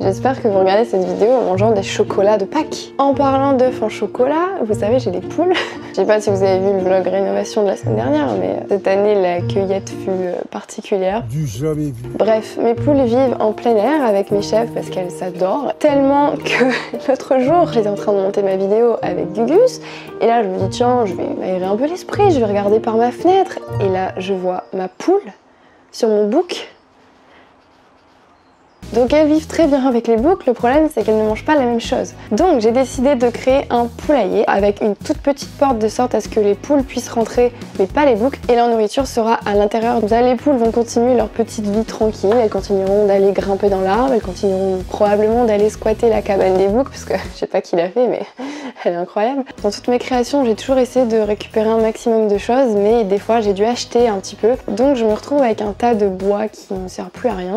J'espère que vous regardez cette vidéo en mangeant des chocolats de Pâques. En parlant d'œufs en chocolat, vous savez, j'ai des poules. Je sais pas si vous avez vu le vlog rénovation de la semaine dernière, mais cette année, la cueillette fut particulière. Du jamais vu. Bref, mes poules vivent en plein air avec mes chefs parce qu'elles s'adorent. Tellement que l'autre jour, j'étais en train de monter ma vidéo avec Gugus. Et là, je me dis, tiens, je vais m'aérer un peu l'esprit, je vais regarder par ma fenêtre. Et là, je vois ma poule sur mon bouc. Donc elles vivent très bien avec les boucs, le problème c'est qu'elles ne mangent pas la même chose. Donc j'ai décidé de créer un poulailler avec une toute petite porte de sorte à ce que les poules puissent rentrer mais pas les boucs et leur nourriture sera à l'intérieur. Les poules vont continuer leur petite vie tranquille, elles continueront d'aller grimper dans l'arbre, elles continueront probablement d'aller squatter la cabane des boucs parce que je sais pas qui l'a fait mais elle est incroyable. Dans toutes mes créations j'ai toujours essayé de récupérer un maximum de choses mais des fois j'ai dû acheter un petit peu. Donc je me retrouve avec un tas de bois qui ne sert plus à rien.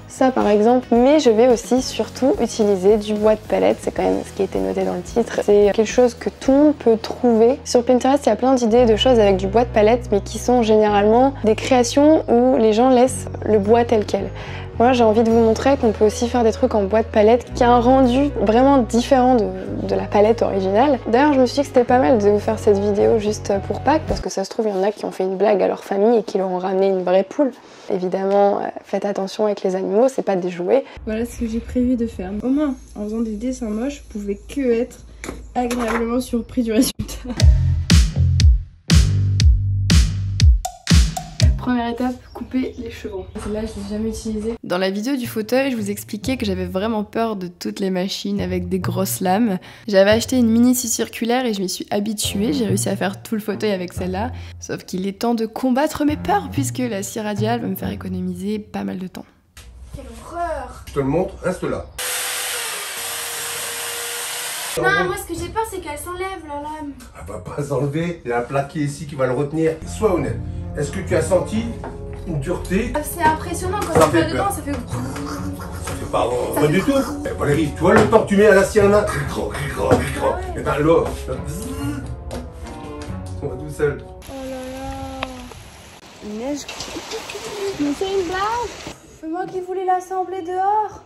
Ça par exemple, mais je vais aussi surtout utiliser du bois de palette, c'est quand même ce qui était noté dans le titre. C'est quelque chose que tout le monde peut trouver. Sur Pinterest, il y a plein d'idées de choses avec du bois de palette, mais qui sont généralement des créations où les gens laissent le bois tel quel. Moi j'ai envie de vous montrer qu'on peut aussi faire des trucs en bois de palette qui a un rendu vraiment différent de la palette originale. D'ailleurs je me suis dit que c'était pas mal de vous faire cette vidéo juste pour Pâques parce que ça se trouve il y en a qui ont fait une blague à leur famille et qui leur ont ramené une vraie poule. Évidemment faites attention avec les animaux, c'est pas des jouets. Voilà ce que j'ai prévu de faire. Au moins en faisant des dessins moches, vous pouvez que être agréablement surpris du résultat. Première étape, couper les chevaux. Celle-là, je l'ai jamais utilisée. Dans la vidéo du fauteuil, je vous expliquais que j'avais vraiment peur de toutes les machines avec des grosses lames. J'avais acheté une mini scie circulaire et je m'y suis habituée. J'ai réussi à faire tout le fauteuil avec celle-là. Sauf qu'il est temps de combattre mes peurs puisque la scie radiale va me faire économiser pas mal de temps. Quelle horreur! Je te le montre, reste là. Non, moi ce que j'ai peur c'est qu'elle s'enlève la lame. Elle va pas s'enlever, il y a un plaqué ici qui va le retenir. Sois honnête. Est-ce que tu as senti une dureté? C'est impressionnant quand tu vas dedans, ça fait... Ça fait pas du tout. Eh, Valérie, tu vois le temps que tu mets à la scie en main? Et ben là, on va tout seul. Oh là là. Il neige. Mais c'est une blague. C'est moi qui voulais l'assembler dehors.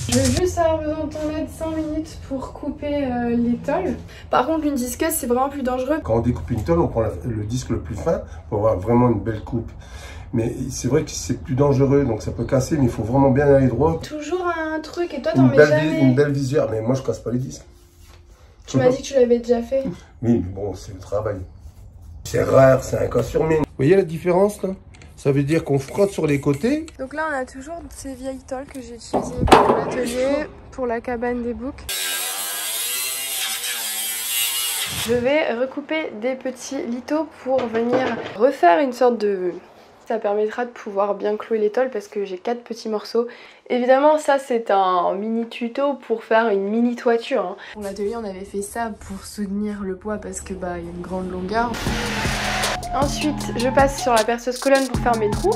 Je vais juste avoir besoin de ton aide 5 minutes pour couper les tôles. Par contre, une disqueuse, c'est vraiment plus dangereux. Quand on découpe une tôle, on prend le disque le plus fin pour avoir vraiment une belle coupe. Mais c'est vrai que c'est plus dangereux, donc ça peut casser, mais il faut vraiment bien aller droit. Toujours un truc, et toi t'en mets jamais. Une belle visière, mais moi je casse pas les disques. Tu m'as dit que tu l'avais déjà fait. Oui, mais bon, c'est le travail. C'est rare, c'est un cas sur 1000. Vous voyez la différence là? Ça veut dire qu'on frotte sur les côtés. Donc là, on a toujours ces vieilles tôles que j'ai utilisées pour l'atelier, pour la cabane des boucs. Je vais recouper des petits lithos pour venir refaire une sorte de... Ça permettra de pouvoir bien clouer les tôles parce que j'ai 4 petits morceaux. Évidemment, ça c'est un mini tuto pour faire une mini toiture. Hein. Pour l'atelier, on avait fait ça pour soutenir le poids parce que bah il y a une grande longueur. Ensuite, je passe sur la perceuse colonne pour faire mes trous.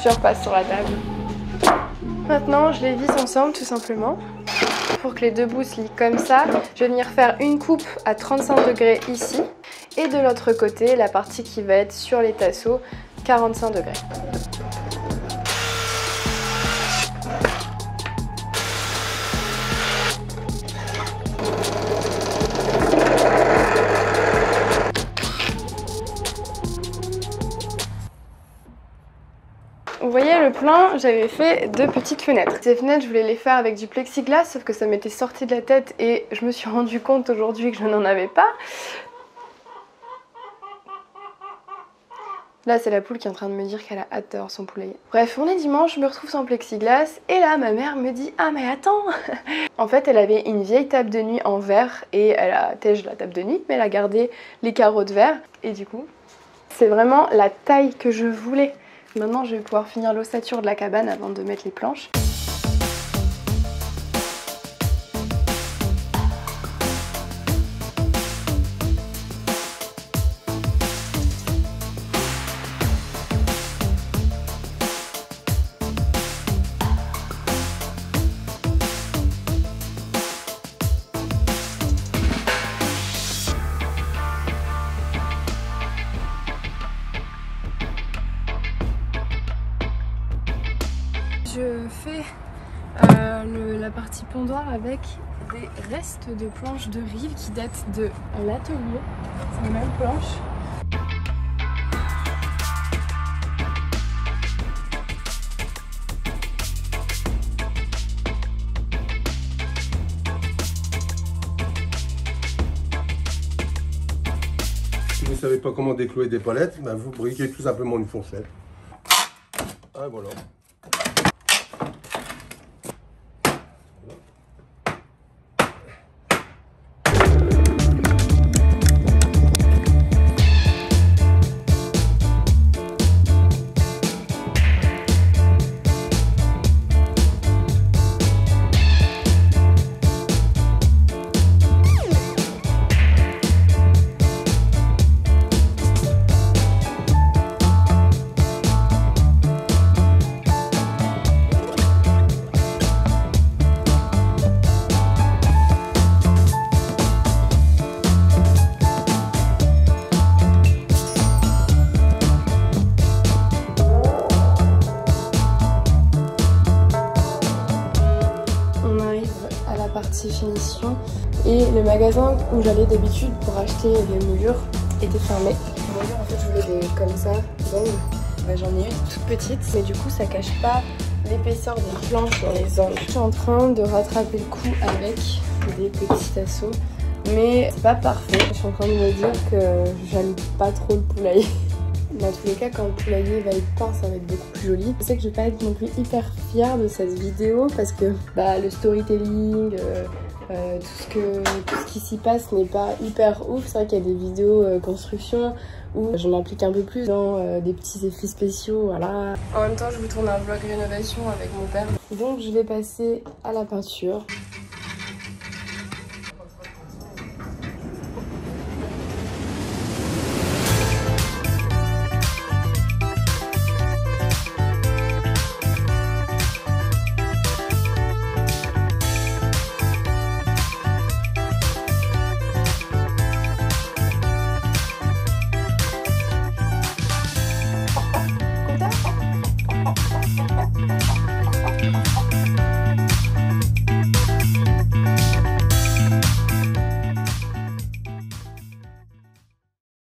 Je repasse sur la table. Maintenant, je les visse ensemble tout simplement. pour que les deux bouts se lient comme ça, je vais venir faire une coupe à 35 degrés ici. Et de l'autre côté, la partie qui va être sur les tasseaux, 45 degrés. Vous voyez le plan, j'avais fait 2 petites fenêtres. Ces fenêtres, je voulais les faire avec du plexiglas, sauf que ça m'était sorti de la tête et je me suis rendu compte aujourd'hui que je n'en avais pas. Là, c'est la poule qui est en train de me dire qu'elle a hâte d'avoir son poulailler. Bref, on est dimanche, je me retrouve sans plexiglas et là, ma mère me dit « Ah mais attends !» En fait, elle avait une vieille table de nuit en verre et elle a tège la table de nuit, mais elle a gardé les carreaux de verre. Et du coup, c'est vraiment la taille que je voulais. Maintenant, je vais pouvoir finir l'ossature de la cabane avant de mettre les planches. Je fais la partie pondoir avec des restes de planches de rive qui datent de l'atelier. C'est les mêmes planches. Si vous ne savez pas comment déclouer des palettes, ben vous briquez tout simplement une fourchette. Ah voilà. Finition et le magasin où j'allais d'habitude pour acheter les moulures était fermé. Les moulures en fait je voulais des comme ça, donc j'en ai une toute petite mais du coup ça cache pas l'épaisseur des planches dans les angles. Je suis en train de rattraper le coup avec des petits tasseaux mais c'est pas parfait. Je suis en train de me dire que j'aime pas trop le poulailler. Dans tous les cas, quand le poulailler va être peint, ça va être beaucoup plus joli. Je sais que je vais pas être non plus hyper fière de cette vidéo parce que le storytelling, tout ce qui s'y passe n'est pas hyper ouf. C'est vrai qu'il y a des vidéos construction où je m'implique un peu plus dans des petits effets spéciaux, voilà. En même temps, je vous tourne un vlog rénovation avec mon père. Donc je vais passer à la peinture.